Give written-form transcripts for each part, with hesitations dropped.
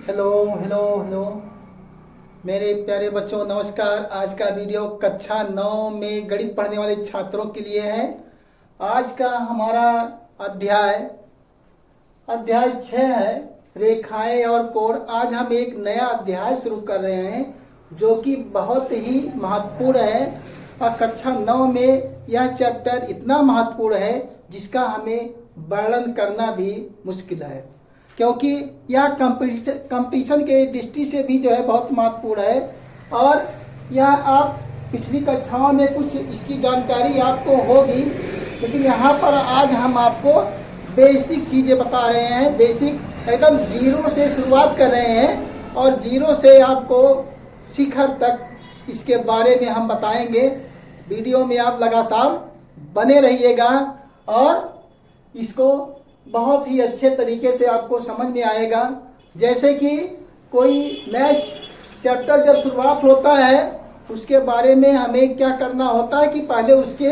Hello hello hello मेरे प्यारे बच्चों, नमस्कार। आज का वीडियो कक्षा 9 में गणित पढ़ने वाले छात्रों के लिए है। आज का हमारा अध्याय अध्याय 6 है, रेखाएं और कोण। आज हम एक नया अध्याय शुरू कर रहे हैं जो कि बहुत ही महत्वपूर्ण है। और कक्षा 9 में यह चैप्टर इतना महत्वपूर्ण है जिसका हमें वर्णन करना भी मुश्किल है, क्योंकि यह कंपटीशन के दृष्टि से भी जो है बहुत महत्वपूर्ण है। और यह आप पिछली कक्षाओं में कुछ इसकी जानकारी आपको होगी, लेकिन यहाँ पर आज हम आपको बेसिक चीज़ें बता रहे हैं। बेसिक एकदम जीरो से शुरुआत कर रहे हैं और जीरो से आपको शिखर तक इसके बारे में हम बताएंगे। वीडियो में आप लगातार बने रहिएगा और इसको बहुत ही अच्छे तरीके से आपको समझ में आएगा। जैसे कि कोई नया चैप्टर जब शुरुआत होता है उसके बारे में हमें क्या करना होता है कि पहले उसके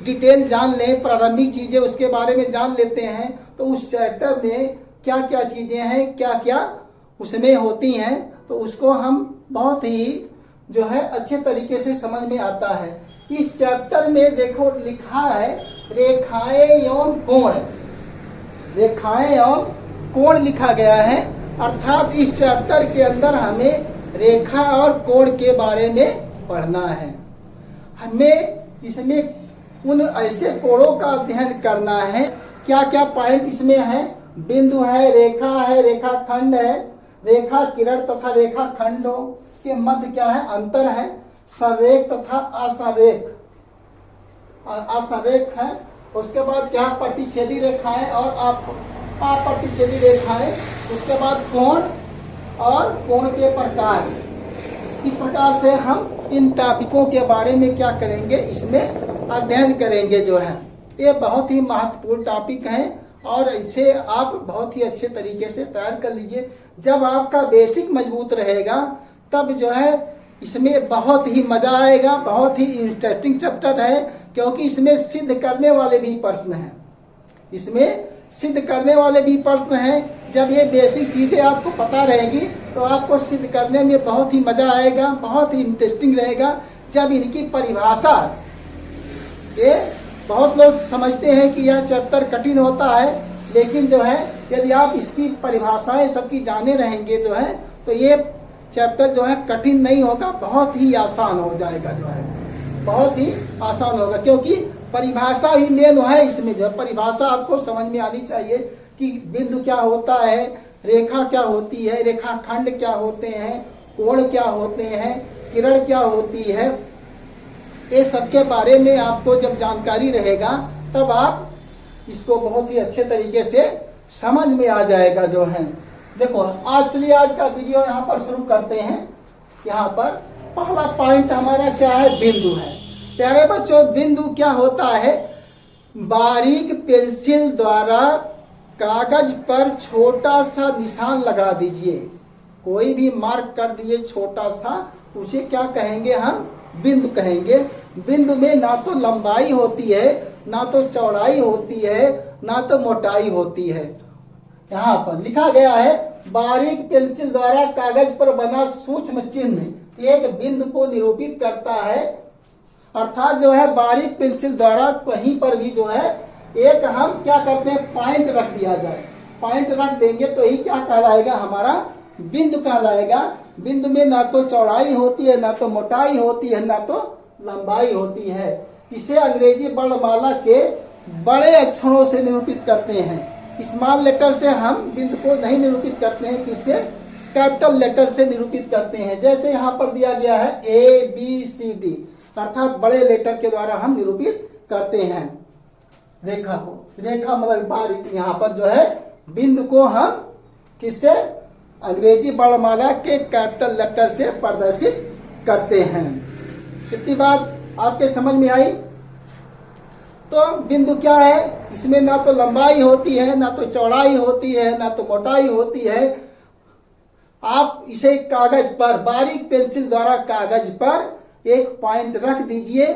डिटेल जान लें, प्रारंभिक चीज़ें उसके बारे में जान लेते हैं। तो उस चैप्टर में क्या क्या चीज़ें हैं, क्या क्या उसमें होती हैं, तो उसको हम बहुत ही जो है अच्छे तरीके से समझ में आता है। इस चैप्टर में देखो लिखा है रेखाएं एवं कोण। रेखाएं एवं कोण लिखा गया है, अर्थात इस चैप्टर के अंदर हमें रेखा और कोण के बारे में पढ़ना है। हमें इसमें उन ऐसे कोणों का अध्ययन करना है, क्या क्या पॉइंट इसमें है। बिंदु है, रेखा है, रेखाखंड है, रेखा किरण तथा रेखाखंडों के मध्य क्या है, अंतर है। संरेख तथा असंरेख असंरेख है। उसके बाद क्या, प्रतिच्छेदी रेखाएं और अप्रतिच्छेदी रेखाएं। उसके बाद कोण और कोण के प्रकार। इस प्रकार से हम इन टॉपिकों के बारे में क्या करेंगे, इसमें अध्ययन करेंगे। जो है ये बहुत ही महत्वपूर्ण टॉपिक है और इसे आप बहुत ही अच्छे तरीके से तैयार कर लीजिए। जब आपका बेसिक मजबूत रहेगा तब जो है इसमें बहुत ही मजा आएगा। बहुत ही इंटरेस्टिंग चैप्टर है, क्योंकि इसमें सिद्ध करने वाले भी प्रश्न हैं। इसमें सिद्ध करने वाले भी प्रश्न हैं। जब ये बेसिक चीजें आपको पता रहेगी तो आपको सिद्ध करने में बहुत ही मजा आएगा, बहुत ही इंटरेस्टिंग रहेगा। जब इनकी परिभाषा, ये बहुत लोग समझते हैं कि यह चैप्टर कठिन होता है, लेकिन जो है यदि आप इसकी परिभाषाएं सबकी जाने रहेंगे जो है तो ये चैप्टर जो है कठिन नहीं होगा, बहुत ही आसान हो जाएगा। जो है बहुत ही आसान होगा, क्योंकि परिभाषा ही मेन है। इसमें जो परिभाषा आपको समझ में आनी चाहिए कि बिंदु क्या होता है, रेखा क्या होती है, रेखाखंड क्या होते हैं, कोण क्या होते हैं, किरण क्या होती है। ये सबके बारे में आपको जब जानकारी रहेगा तब आप इसको बहुत ही अच्छे तरीके से समझ में आ जाएगा। जो है देखो, चलिए आज का वीडियो यहाँ पर शुरू करते हैं। यहाँ पर पहला पॉइंट हमारा क्या है, बिंदु है। प्यारे बच्चों, बिंदु क्या होता है, बारीक पेंसिल द्वारा कागज पर छोटा सा निशान लगा दीजिए। कोई भी मार्क कर दिए छोटा सा, उसे क्या कहेंगे, हम बिंदु कहेंगे। बिंदु में ना तो लंबाई होती है, ना तो चौड़ाई होती है, ना तो मोटाई होती है। यहाँ पर लिखा गया है बारीक पेंसिल द्वारा कागज पर बना सूक्ष्म चिन्ह एक बिंदु को निरूपित करता है। अर्थात जो है बारीक पेंसिल द्वारा कहीं पर भी जो है एक हम क्या करते हैं, पॉइंट रख दिया जाए। पॉइंट रख देंगे तो ही क्या कहलाएगा, हमारा बिंदु कहलाएगा। बिंदु में ना तो चौड़ाई होती है, ना तो मोटाई होती है, ना तो लंबाई होती है। इसे अंग्रेजी वर्णमाला के बड़े अक्षरों से निरूपित करते हैं। स्मॉल लेटर से हम बिंदु को नहीं निरूपित करते हैं, किससे, कैपिटल लेटर से निरूपित करते हैं। जैसे यहाँ पर दिया गया है ABCD, अर्थात बड़े लेटर के द्वारा हम निरूपित करते हैं रेखा को। रेखा मतलब बारीक। यहाँ पर जो है बिंदु को हम किससे, अंग्रेजी वर्णमाला के कैपिटल लेटर से प्रदर्शित करते हैं। इतनी बात आपके समझ में आई। तो बिंदु क्या है, इसमें ना तो लंबाई होती है, ना तो चौड़ाई होती है, ना तो मोटाई होती है। आप इसे कागज पर बारीक पेंसिल द्वारा कागज पर एक पॉइंट रख दीजिए।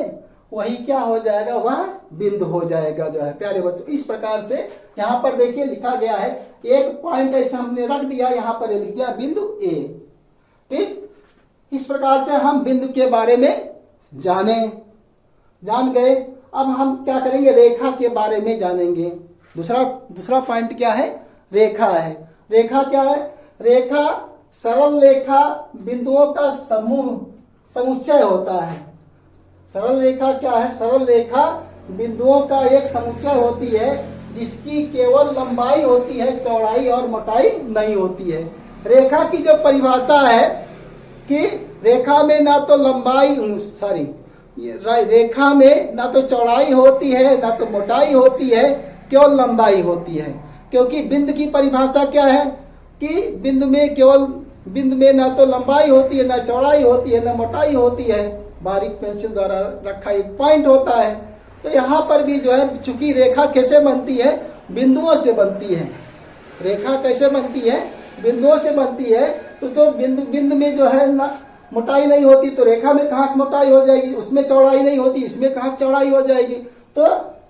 वही क्या हो जाएगा, वह बिंदु हो जाएगा जो है प्यारे बच्चों। इस प्रकार से यहाँ पर देखिए लिखा गया है, एक पॉइंट ऐसा हमने रख दिया, यहाँ पर लिख दिया बिंदु ए। ठीक, इस प्रकार से हम बिंदु के बारे में जान गए। अब हम क्या करेंगे, रेखा के बारे में जानेंगे। दूसरा पॉइंट क्या है, रेखा है। रेखा क्या है, रेखा सरल रेखा बिंदुओं का समुच्चय होता है। सरल रेखा क्या है, सरल रेखा बिंदुओं का एक समुच्चय होती है जिसकी केवल लंबाई होती है, चौड़ाई और मोटाई नहीं होती है। रेखा की जो परिभाषा है कि रेखा में ना तो रेखा में ना तो चौड़ाई होती है ना तो मोटाई होती है, केवल लंबाई होती है। क्योंकि बिंदु की परिभाषा क्या है कि बिंदु में ना तो लंबाई होती है, ना चौड़ाई होती है, ना मोटाई होती है। बारीक पेंसिल द्वारा रखा एक पॉइंट होता है। तो यहाँ पर भी जो है, चूंकि रेखा कैसे बनती है, बिंदुओं से बनती है। रेखा कैसे बनती है, बिंदुओं से बनती है। तो बिंदु में जो है ना मोटाई नहीं होती, तो रेखा में कहाँ से मोटाई हो जाएगी, उसमें चौड़ाई नहीं होती, इसमें कहाँ से चौड़ाई हो जाएगी। तो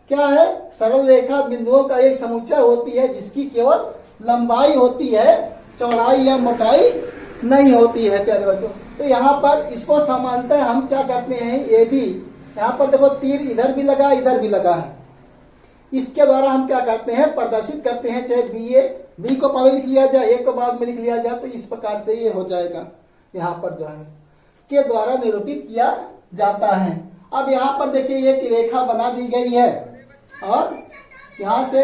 क्या है, सरल रेखा बिंदुओं का एक समुच्चय होती है जिसकी केवल लंबाई होती है, चौड़ाई या मोटाई नहीं होती है प्यारे बच्चों। तो यहाँ पर इसको समानतः हम क्या करते हैं, ए बी, यहाँ पर देखो तीर इधर भी लगा इधर भी लगा है। इसके द्वारा हम क्या करते हैं, प्रदर्शित करते हैं। चाहे बी को पहले लिख लिया जाए, ए को बाद में लिख लिया जाए, तो इस प्रकार से ये हो जाएगा। यहाँ पर जो है के द्वारा निरूपित किया जाता है। अब यहाँ पर देखिए एक रेखा बना दी गई है और यहाँ से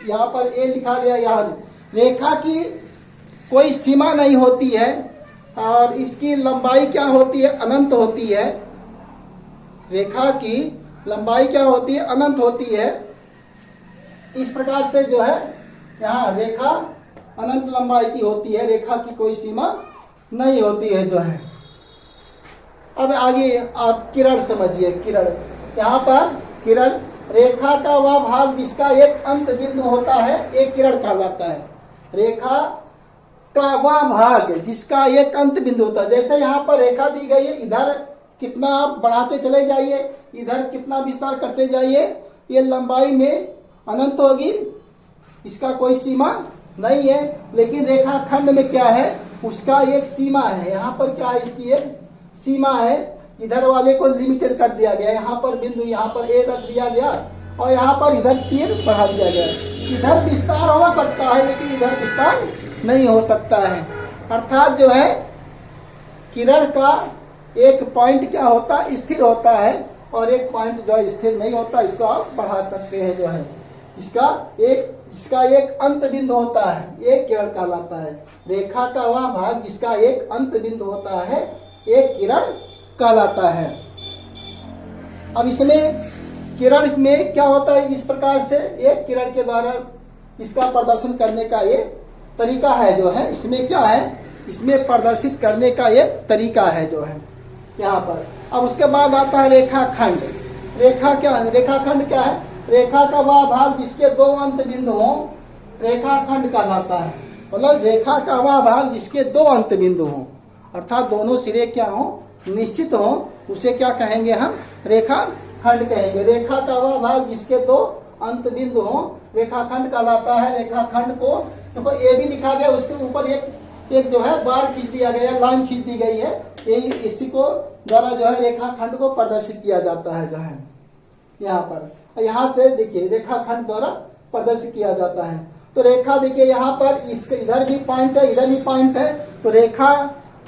यहाँ पर ए लिखा गया। यहाँ रेखा की कोई सीमा नहीं होती है और इसकी लंबाई क्या होती है, अनंत होती है। रेखा की लंबाई क्या होती है, अनंत होती है। इस प्रकार से जो है यहाँ रेखा अनंत लंबाई की होती है, रेखा की कोई सीमा नहीं होती है जो है। अब आगे आप किरण समझिए। किरण, यहाँ पर किरण, रेखा का वह भाग जिसका एक अंत बिंदु होता है, एक किरण कहलाता है। रेखा का वह भाग जिसका एक अंत बिंदु होता है। जैसे यहाँ पर रेखा दी गई है, इधर कितना आप बढ़ाते चले जाइए, इधर कितना विस्तार करते जाइए, ये लंबाई में अनंत होगी, इसका कोई सीमा नहीं है। लेकिन रेखाखंड में क्या है, उसका एक सीमा है। यहाँ पर क्या है, इसकी एक सीमा है। इधर वाले को लिमिटेड कर दिया गया, यहाँ पर बिंदु, यहाँ पर ए रख दिया गया और यहाँ पर इधर तीर बढ़ा दिया गया। इधर विस्तार हो सकता है लेकिन इधर विस्तार नहीं हो सकता है। अर्थात जो है किरण का एक पॉइंट क्या होता है, स्थिर होता है, और एक पॉइंट जो है स्थिर नहीं होता, इसको आप बढ़ा सकते हैं जो है। इसका एक अंत बिंदु होता है, एक किरण कहलाता है। रेखा का वह भाग जिसका एक अंत बिंदु होता है, एक किरण कहलाता है। अब इसमें किरण में क्या होता है, इस प्रकार से एक किरण के द्वारा इसका प्रदर्शन करने का ये तरीका है जो है। इसमें क्या है, इसमें प्रदर्शित करने का एक तरीका है जो है यहाँ पर। अब उसके बाद आता है रेखाखंड। रेखाखंड क्या है, रेखा का वह भाग जिसके दो अंत बिंदु हों, रेखाखंड कहलाता है। मतलब रेखा का वह भाग जिसके दो अंत बिंदु हों, अर्थात दोनों सिरे क्या हों, निश्चित हों, उसे क्या कहेंगे हम, रेखाखंड कहेंगे। रेखा का वह भाग जिसके दो अंत बिंदु हों, रेखाखंड कहलाता है। रेखाखंड को देखो ए भी लिखा गया, उसके ऊपर एक जो है बार खींच दिया गया, लाइन खींच दी गई है। इसी को द्वारा जो है रेखाखंड को प्रदर्शित किया जाता है जो है यहाँ पर। यहाँ से देखिए रेखाखंड द्वारा प्रदर्शित किया जाता है। तो रेखा देखिए यहाँ पर इसके इधर भी पॉइंट है, इधर भी पॉइंट है। तो रेखा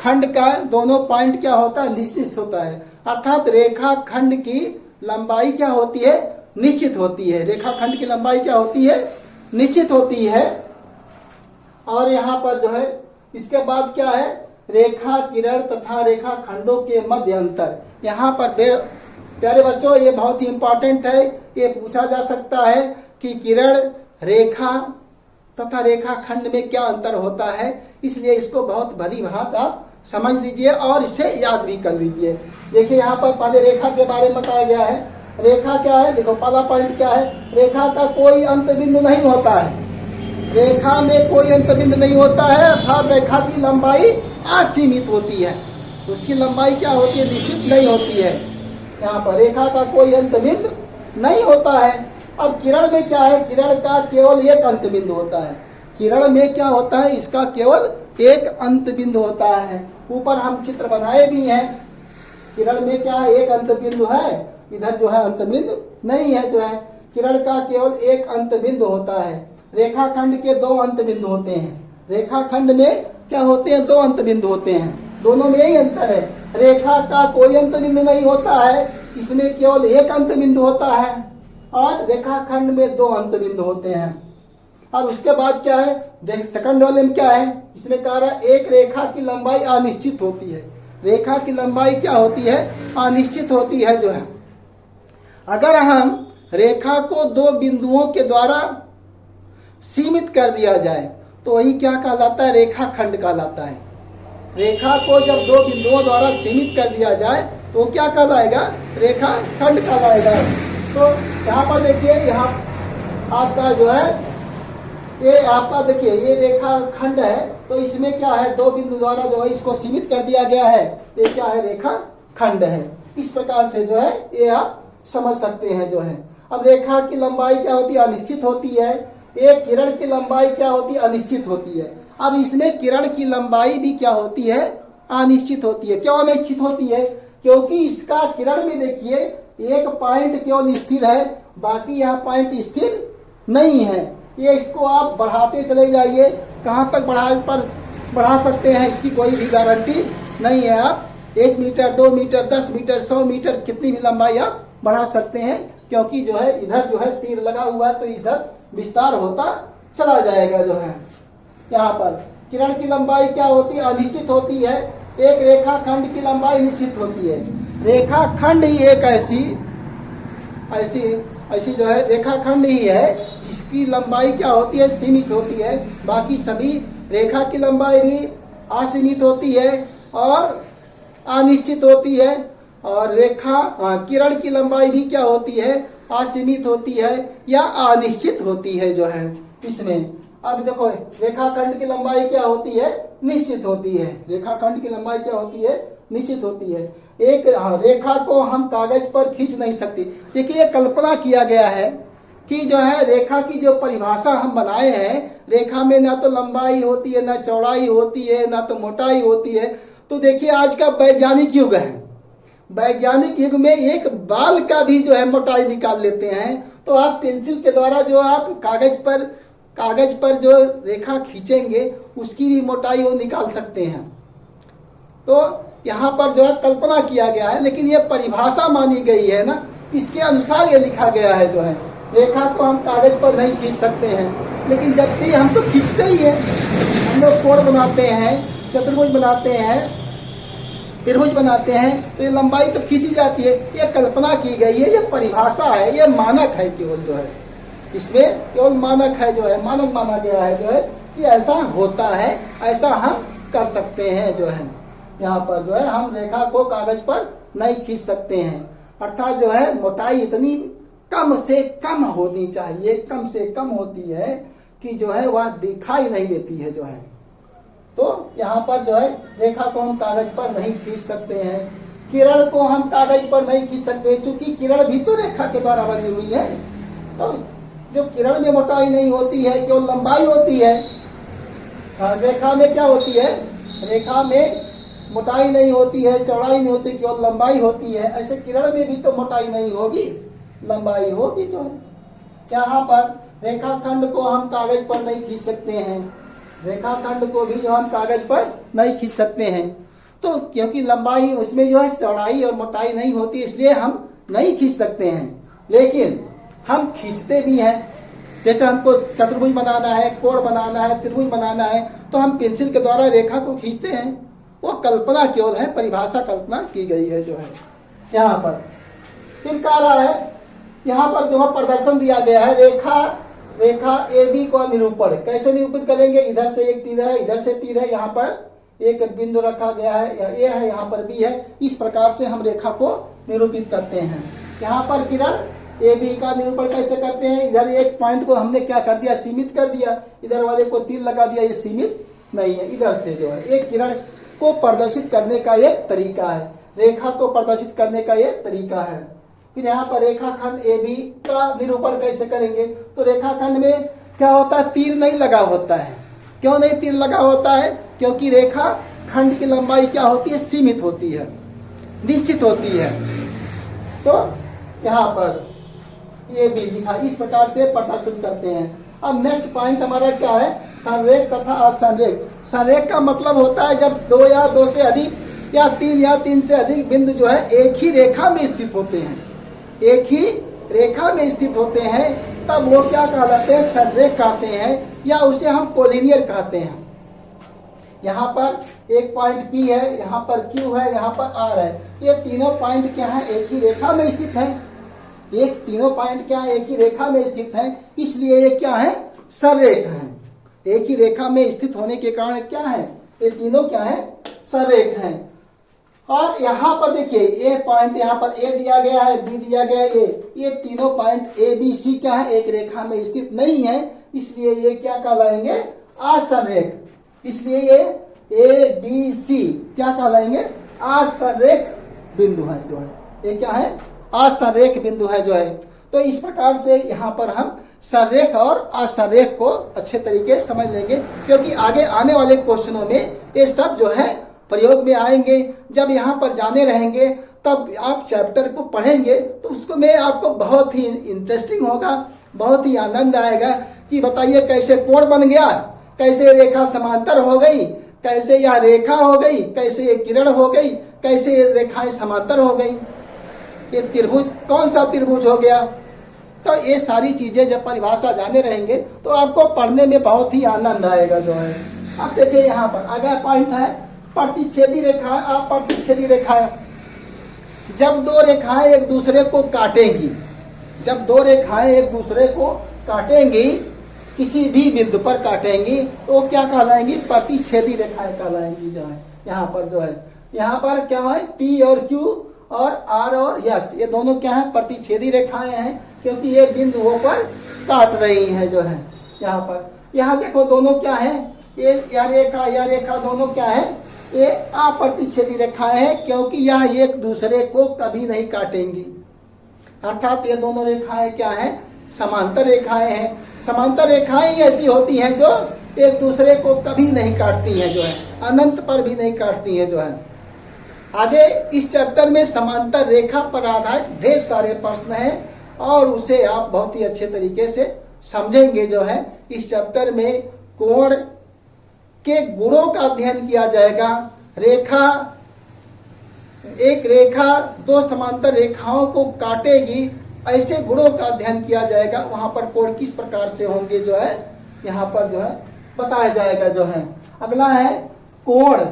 खंड का दोनों पॉइंट क्या होता है, निश्चित होता है। अर्थात रेखा खंड की लंबाई क्या होती है, निश्चित होती है। रेखा खंड की लंबाई क्या होती है, निश्चित होती है। और यहाँ पर जो है इसके बाद क्या है, रेखा किरण तथा रेखा खंडों के मध्य अंतर। यहाँ पर प्यारे बच्चों ये बहुत ही इंपॉर्टेंट है। ये पूछा जा सकता है कि किरण, रेखा तथा रेखा खंड में क्या अंतर होता है, इसलिए इसको बहुत भली भांति आप समझ लीजिए और इसे याद भी कर लीजिए। देखिए यहाँ पर पहले रेखा के बारे में बताया गया है। रेखा क्या है, देखो पहला पॉइंट क्या है, रेखा का कोई अंत बिंदु नहीं होता है। रेखा में कोई अंत बिंदु नहीं होता है, अर्थात रेखा की लंबाई असीमित होती है। उसकी लंबाई क्या होती है, निश्चित नहीं होती है। यहाँ पर रेखा का कोई अंत बिंदु नहीं होता है। अब किरण में क्या है, किरण का केवल एक अंत बिंदु होता है। किरण में क्या होता है, इसका केवल एक अंत बिंदु होता है। ऊपर हम चित्र बनाए भी हैं। किरण में क्या है, एक अंत बिंदु है, इधर जो है अंत बिंदु नहीं है। जो है किरण का केवल एक अंत बिंदु होता है। रेखाखंड के दो अंत बिंदु होते हैं। रेखाखंड में क्या होते हैं, दो अंत बिंदु होते हैं। दोनों में यही अंतर है। रेखा का कोई अंत बिंदु नहीं होता है, इसमें केवल एक अंत बिंदु होता है, और रेखाखंड में दो अंत बिंदु होते हैं। अब उसके बाद क्या है, देख सेकंड वाले में क्या है, इसमें कह रहा है एक रेखा की लंबाई अनिश्चित होती है। रेखा की लंबाई क्या होती है, अनिश्चित होती है। जो है अगर हम रेखा को दो बिंदुओं के द्वारा सीमित कर दिया जाए तो वही क्या कहलाता है, रेखाखंड कहलाता है। रेखा को जब दो बिंदुओं द्वारा सीमित कर दिया जाए तो क्या कहलाएगा, रेखाखंड कहलाएगा। तो यहाँ पर देखिए, यहाँ आपका जो है ये आपका देखिए ये रेखाखंड है, तो इसमें क्या है, दो बिंदु द्वारा जो है इसको सीमित कर दिया गया है। ये क्या है, रेखाखंड है। इस प्रकार से जो है ये आप समझ सकते हैं। जो है अब रेखा की लंबाई क्या होती है, अनिश्चित होती है। एक किरण की लंबाई क्या होती है, अनिश्चित होती है। अब इसमें किरण की लंबाई भी क्या होती है, अनिश्चित होती है। क्यों अनिश्चित होती है, क्योंकि इसका किरण में देखिए एक पॉइंट केवल स्थिर है, बाकी यहाँ पॉइंट स्थिर नहीं है। ये इसको आप बढ़ाते चले जाइए, कहाँ तक बढ़ा सकते हैं इसकी कोई भी गारंटी नहीं है। आप 1 मीटर, 2 मीटर, 10 मीटर, 100 मीटर कितनी भी लंबाई आप बढ़ा सकते हैं, क्योंकि जो है इधर जो है तीर लगा हुआ है, तो इधर विस्तार होता चला जाएगा। जो है यहाँ पर किरण की लंबाई क्या होती है, अनिश्चित होती है। एक रेखाखंड की लंबाई निश्चित होती है। रेखाखंड ही एक ऐसी जो है रेखाखंड ही है, इसकी लंबाई क्या होती है, सीमित होती है। बाकी सभी रेखा की लंबाई भी असीमित होती है और अनिश्चित होती है, और किरण की लंबाई भी क्या होती है, असीमित होती है या अनिश्चित होती है। जो है इसमें अब देखो रेखाखंड की लंबाई क्या होती है, निश्चित होती है। रेखाखंड की लंबाई क्या होती है, निश्चित होती है। एक रेखा को हम कागज पर खींच नहीं सकते। देखिए कल्पना किया गया है कि जो है रेखा की जो परिभाषा हम बनाए हैं, रेखा में ना तो लंबाई होती है, ना चौड़ाई होती है, ना तो मोटाई होती है। तो देखिए आज का वैज्ञानिक युग है, वैज्ञानिक युग में एक बाल का भी जो है मोटाई निकाल लेते हैं। तो आप पेंसिल के द्वारा जो आप कागज पर जो रेखा खींचेंगे उसकी भी मोटाई वो निकाल सकते हैं। तो यहाँ पर जो है कल्पना किया गया है, लेकिन ये परिभाषा मानी गई है ना, इसके अनुसार ये लिखा गया है। जो है रेखा को हम कागज पर नहीं खींच सकते हैं, लेकिन जब भी हम तो खींचते ही हैं। हम लोग कोण बनाते हैं, चतुर्भुज बनाते हैं, त्रिभुज बनाते हैं, तो ये लंबाई तो खींची जाती है। ये कल्पना की गई है, ये परिभाषा है, ये मानक है केवल। जो है इसमें केवल मानक है, जो है मानक माना गया है। जो है कि ऐसा होता है, ऐसा हम कर सकते हैं। जो है यहाँ पर जो है हम रेखा को कागज पर नहीं खींच सकते हैं। अर्थात जो है मोटाई इतनी कम से कम होनी चाहिए, कम से कम होती है कि जो है वह दिखाई नहीं देती है। जो है तो यहाँ पर जो है रेखा को हम कागज पर नहीं खींच सकते हैं। किरण को हम कागज पर नहीं खींच सकते, क्योंकि किरण भी तो रेखा के द्वारा बनी हुई है। तो जो किरण में मोटाई नहीं होती है, केवल लंबाई होती है। रेखा में क्या होती है, रेखा में मोटाई नहीं होती है, चौड़ाई नहीं होती, केवल लंबाई होती है। ऐसे किरण में भी तो मोटाई नहीं होगी, लंबाई होगी। जो है यहाँ पर रेखाखंड को हम कागज पर नहीं खींच सकते हैं। रेखाखंड को भी जो हम कागज पर नहीं खींच सकते हैं, तो क्योंकि लंबाई उसमें जो है चौड़ाई और मोटाई नहीं होती, इसलिए हम नहीं खींच सकते हैं। लेकिन हम खींचते भी हैं। जैसे हमको चतुर्भुज बनाना है, कोण बनाना है, त्रिभुज बनाना है, तो हम पेंसिल के द्वारा रेखा को खींचते हैं। वो कल्पना केवल है, परिभाषा कल्पना की गई है। जो है यहाँ पर फिर कह रहा है, यहाँ पर जो है प्रदर्शन दिया गया है, रेखा AB का निरूपण कैसे निरूपित करेंगे। इधर से एक तीर है, इधर से तीर है, यहाँ पर एक बिंदु रखा गया है, A है, यहाँ पर B है। इस प्रकार से हम रेखा को निरूपित करते हैं। यहाँ पर किरण AB का निरूपण कैसे करते हैं, इधर एक पॉइंट को हमने क्या कर दिया, सीमित कर दिया, इधर वाले को तीर लगा दिया, ये सीमित नहीं है। इधर से जो है एक किरण को प्रदर्शित करने का एक तरीका है। रेखा को प्रदर्शित करने का ये तरीका है। फिर यहाँ पर रेखाखंड ए बी का निरूपण कैसे करेंगे, तो रेखाखंड में क्या होता है, तीर नहीं लगा होता है। क्यों नहीं तीर लगा होता है, क्योंकि रेखा खंड की लंबाई क्या होती है, सीमित होती है, निश्चित होती है। तो यहाँ पर ये भी लिखा, इस प्रकार से प्रदर्शित करते हैं। अब नेक्स्ट पॉइंट हमारा क्या है, संरेख तथा असंरेख। संरेख का मतलब होता है जब दो या दो से अधिक या तीन से अधिक बिंदु जो है एक ही रेखा में स्थित होते हैं, एक ही रेखा में स्थित होते हैं, तब वो क्या कहलाते हैं, संरेख कहते हैं, या उसे हम कोलिनियर कहते हैं। यहाँ पर एक पॉइंट P है, यहाँ पर Q है, यहाँ पर R है। ये तीनों पॉइंट क्या है, एक ही रेखा में स्थित है। एक तीनों पॉइंट क्या है, एक ही रेखा में स्थित है, इसलिए ये क्या है, संरेख है। एक ही रेखा में स्थित होने के कारण क्या है, ये तीनों क्या है, संरेख हैं। और यहाँ पर देखिए ये पॉइंट, यहाँ पर A दिया गया है, B दिया गया है, ये तीनों पॉइंट A B C क्या है, एक रेखा में स्थित नहीं है, इसलिए ये क्या कहलाएंगे, असंरेख। इसलिए ये A B C क्या कहलाएंगे, असंरेख बिंदु है जो है, ये क्या है, असंरेख बिंदु है जो है। तो इस प्रकार से यहाँ पर हम संरेख और असंरेख को अच्छे तरीके समझ लेंगे, क्योंकि आगे आने वाले क्वेश्चनों में ये सब जो है प्रयोग में आएंगे। जब यहाँ पर जाने रहेंगे तब आप चैप्टर को पढ़ेंगे तो उसको में आपको बहुत ही इंटरेस्टिंग होगा, बहुत ही आनंद आएगा कि बताइए कैसे कोण बन गया, कैसे रेखा समांतर हो गई, कैसे यह रेखा हो गई, कैसे ये किरण हो गई, कैसे ये रेखाएं समांतर हो गई, ये त्रिभुज कौन सा त्रिभुज हो गया। तो ये सारी चीजें जब परिभाषा जाने रहेंगे तो आपको पढ़ने में बहुत ही आनंद आएगा जो है। अब देखिए यहाँ पर अगला पॉइंट है प्रतिच्छेदी रेखा। आप प्रतिच्छेदी रेखा, जब दो रेखाएं एक दूसरे को काटेंगी, जब दो रेखाएं एक दूसरे को काटेंगी, किसी भी बिंदु पर काटेंगी, तो क्या कहलाएंगी, प्रतिच्छेदी रेखाएं कहलाएंगी जो है। यहाँ पर जो है, यहाँ पर क्या है, P और Q और R और S, ये दोनों क्या है, प्रतिच्छेदी रेखाएं हैं, क्योंकि ये बिंदुओं पर काट रही हैं जो है। यहाँ पर, यहाँ देखो दोनों क्या है, ये यह रेखा दोनों क्या है, ये अप्रतिच्छेदी रेखाएं हैं, क्योंकि यह एक दूसरे को कभी नहीं काटेंगी। अर्थात ये दोनों रेखाएं क्या है, समांतर रेखाएं हैं। समांतर रेखाएं ही ऐसी होती हैं जो एक दूसरे को कभी नहीं काटती हैं जो है, अनंत पर भी नहीं काटती हैं जो है। आगे इस चैप्टर में समांतर रेखा पर आधारित ढेर सारे प्रश्न हैं और उसे आप बहुत ही अच्छे तरीके से समझेंगे जो है। इस चैप्टर में कोण के गुणों का अध्ययन किया जाएगा। एक रेखा दो समांतर रेखाओं को काटेगी, ऐसे गुणों का अध्ययन किया जाएगा। वहां पर कोण किस प्रकार से होंगे जो है, यहाँ पर जो है बताया जाएगा जो है। अगला है कोण।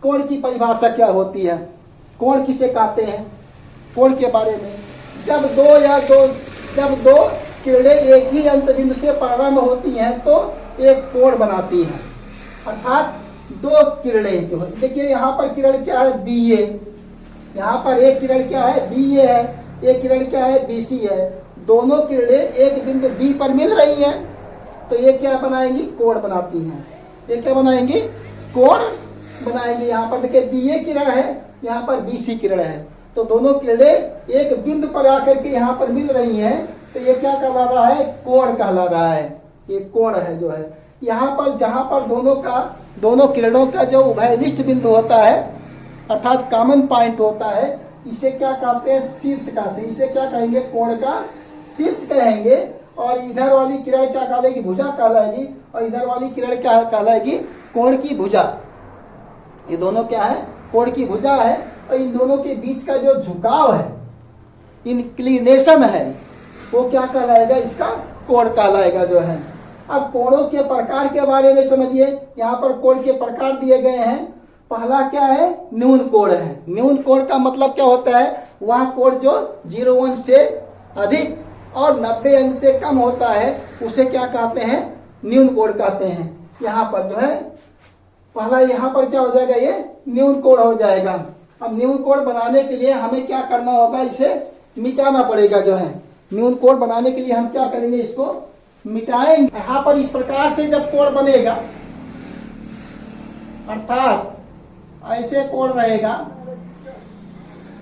कोण की परिभाषा क्या होती है, कोण किसे कहते हैं, कोण के बारे में। जब दो किरणें एक ही अंत बिंदु से प्रारंभ होती हैं तो एक कोण बनाती हैं। अर्थात दो किरणें जो है, देखिए यहाँ पर किरण क्या है, BA, यहाँ पर एक किरण क्या है, BA है, एक किरण क्या है, BC है। दोनों किरणें एक बिंदु B पर मिल रही हैं तो ये क्या बनाएंगी, कोण बनाती हैं। ये क्या बनाएंगी, कोण बनाएंगे। यहाँ पर देखिए BA किरण है, यहाँ पर BC किरण है, तो दोनों किरणें एक बिंदु पर आकर के यहाँ पर मिल रही हैं, तो ये क्या कहला रहा है, कोण कहला रहा है। ये कोण है जो है। यहाँ पर जहाँ पर दोनों किरणों का जो उभयनिष्ठ बिंदु होता है, अर्थात कॉमन पॉइंट होता है, इसे क्या कहते हैं, शीर्ष कहते हैं। इसे क्या कहेंगे, कोण का शीर्ष कहेंगे। और इधर वाली किरण क्या कहलाएगी, भुजा कहलाएगी, और इधर वाली किरण क्या कहलाएगी, कोण की भुजा। ये दोनों क्या है, कोण की भुजा है। और इन दोनों के बीच का जो झुकाव है, इंक्लिनेशन है, वो क्या कहलाएगा, इसका कोण कहलाएगा जो है। अब कोणों के प्रकार के बारे में समझिए। यहाँ पर कोण के प्रकार दिए गए हैं। पहला क्या है, न्यून कोण है। न्यून कोण का मतलब क्या होता है, वह कोण जो 0 अंश से अधिक और 90 अंश से कम होता है उसे क्या कहते हैं, न्यून कोण कहते हैं। यहाँ पर जो है पहला, यहाँ पर क्या हो जाएगा, ये न्यून कोण हो जाएगा। अब न्यून कोण बनाने के लिए हमें क्या करना होगा, इसे मिटाना पड़ेगा जो है। न्यून कोण बनाने के लिए हम क्या करेंगे, इसको मिटाएंगे। यहाँ पर इस प्रकार से जब कोण बनेगा, अर्थात ऐसे कोण रहेगा,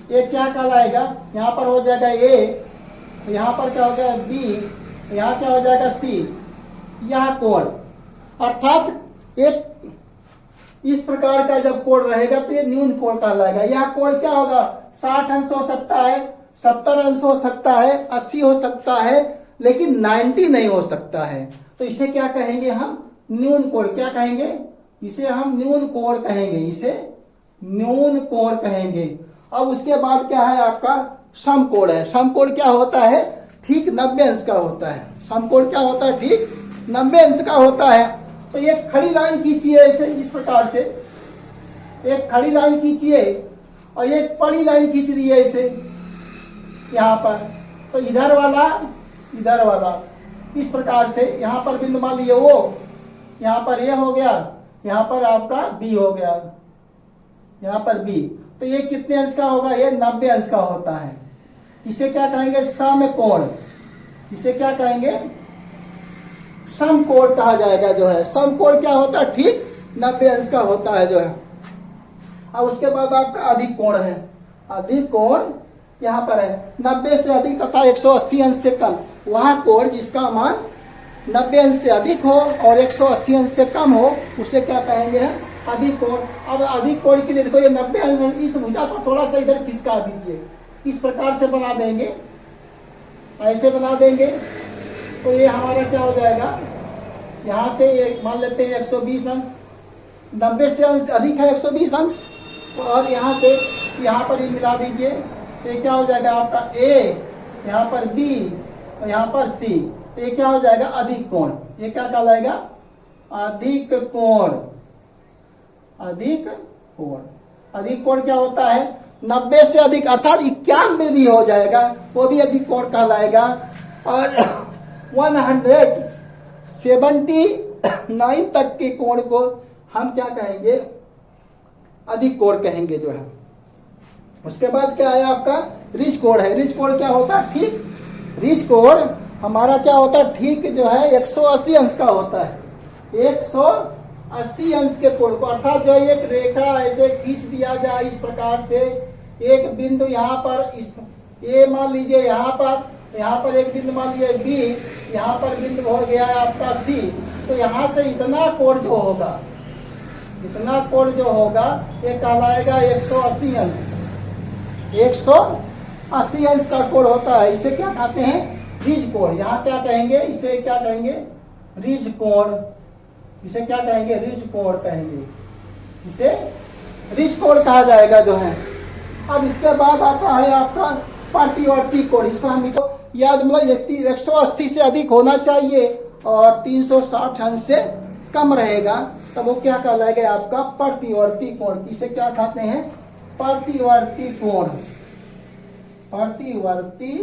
ये क्या कहलाएगा, यहाँ पर हो जाएगा ए, यहाँ पर क्या हो जाएगा बी, यहाँ क्या हो जाएगा सी, यह कोण। अर्थात एक इस प्रकार का जब कोण रहेगा तो ये न्यून कोण कहलाएगा। यह कोण क्या होगा, 60 अंश हो सकता है, 70 अंश हो सकता है, 80 हो सकता है, लेकिन 90 नहीं हो सकता है। तो इसे क्या कहेंगे हम, न्यून कोण। क्या कहेंगे, इसे हम न्यून कोण कहेंगे, इसे न्यून कोण कहेंगे। अब उसके बाद क्या है आपका समकोण है। समकोण क्या होता है, ठीक 90 अंश का होता है। समकोण क्या होता है, ठीक 90 अंश का होता है। तो एक खड़ी लाइन खींचिए ऐसे, इस प्रकार से एक खड़ी लाइन खींचिए और एक पड़ी लाइन खींच दी है इसे यहाँ पर। तो इधर वाला इस प्रकार से यहाँ पर बिंदु मान लीजिए ओ, यहाँ पर ये हो गया, यहाँ पर आपका बी हो गया, यहाँ पर बी। तो ये कितने अंश का होगा, ये 90 अंश का होता है। इसे क्या कहेंगे, समकोण। इसे क्या कहेंगे, समकोण कहा जाएगा जो है। समकोण क्या होता है, ठीक 90 अंश का होता है जो है। अब उसके बाद आपका अधिक कोण है। अधिक कोण यहाँ पर है 90 से अधिक तथा 180 अंश से कम। वह कोण जिसका मान 90 अंश से अधिक हो और 180 अंश से कम हो उसे क्या कहेंगे, अधिक कोण। अब अधिक कोण के लिए देखो ये 90 अंश, इस भुजा को थोड़ा सा इधर खिसका दीजिए, इस प्रकार से बना देंगे, ऐसे बना देंगे। तो ये हमारा क्या हो जाएगा, यहाँ से ये मान लेते हैं 120 अंश, 90 से अंश अधिक है 120 अंश, और यहाँ से यहाँ पर ही मिला दीजिए। तो ये क्या हो जाएगा आपका ए, यहाँ पर बी और यहाँ पर सी। तो ये क्या हो जाएगा, अधिक कोण। ये क्या कहलाएगा, अधिक कोण। अधिक कोण, अधिक कोण क्या होता है, 90 से अधिक अर्थात 91 भी हो जाएगा, वो भी अधिक कोण कहलाएगा। और 179 तक के कोण को हम क्या कहेंगे, अधिक कोण कहेंगे जो है। उसके बाद क्या है आपका रिज कोण है। रिज कोण क्या होता है, ठीक रिज कोण हमारा क्या होता है, ठीक जो है 180 अंश का होता है। 180 अंश के कोण को, अर्थात जो एक रेखा ऐसे खींच दिया जाए इस प्रकार से, एक बिंदु यहाँ पर इस ए मान लीजिए, यहाँ पर एक बिंदु मान लीजिए बी, यहाँ पर बिंदु हो गया है आपका सी। तो यहाँ से इतना कोण जो होगा, इतना कोण जो होगा ये कहलाएगा 180 अंश। 180 अंश का कोण होता है। इसे क्या कहते हैं, रिज कोण। यहाँ क्या कहेंगे, इसे क्या कहेंगे, रिज कोण। इसे क्या कहेंगे, रिज कोण कहेंगे। इसे रिज कोण कहा जाएगा जो है। अब इसके बाद आता है आपका प्रतिवर्ती कोण। इसको हम याद, मतलब 180 से अधिक होना चाहिए और 360 अंश से कम रहेगा, तब वो क्या कहलाएगा आपका प्रतिवर्ती कोण। इसे क्या कहते हैं, प्रतिवर्ती कोण। प्रतिवर्ती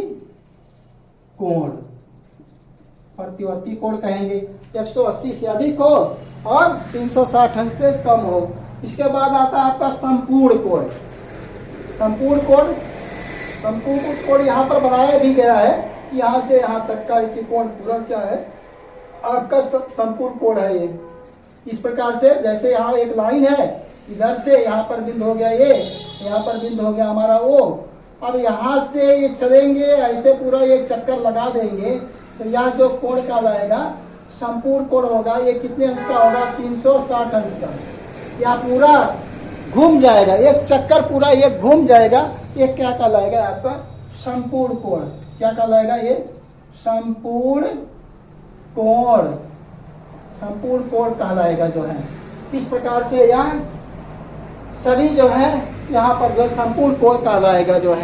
कोण, प्रतिवर्ती कोण कहेंगे। 180 से अधिक हो और 360 अंश से कम हो। इसके बाद आता है आपका संपूर्ण कोण। संपूर्ण कोण, संपूर्ण कोण यहाँ पर बनाया भी गया है, यहाँ से यहाँ तक का कोण पूरा क्या है आपका संपूर्ण कोण है। ये इस प्रकार से, जैसे यहाँ एक लाइन है, इधर से यहाँ पर बिंदु हो गया ये, यहाँ पर बिंदु हो गया हमारा ओ। अब यहाँ से ये चलेंगे ऐसे पूरा ये चक्कर लगा देंगे, तो यहाँ जो कोण कहलाएगा संपूर्ण कोण होगा। ये कितने अंश का होगा, 360 अंश का। यह पूरा घूम जाएगा, एक चक्कर पूरा ये घूम जाएगा। ये क्या कहलाएगा आपका संपूर्ण कोण। क्या कहलाएगा, ये संपूर्ण कोण। संपूर्ण कोण कहलाएगा जो है। इस प्रकार से यह सभी जो है यहाँ पर जो संपूर्ण कोण कहलाएगा जो है।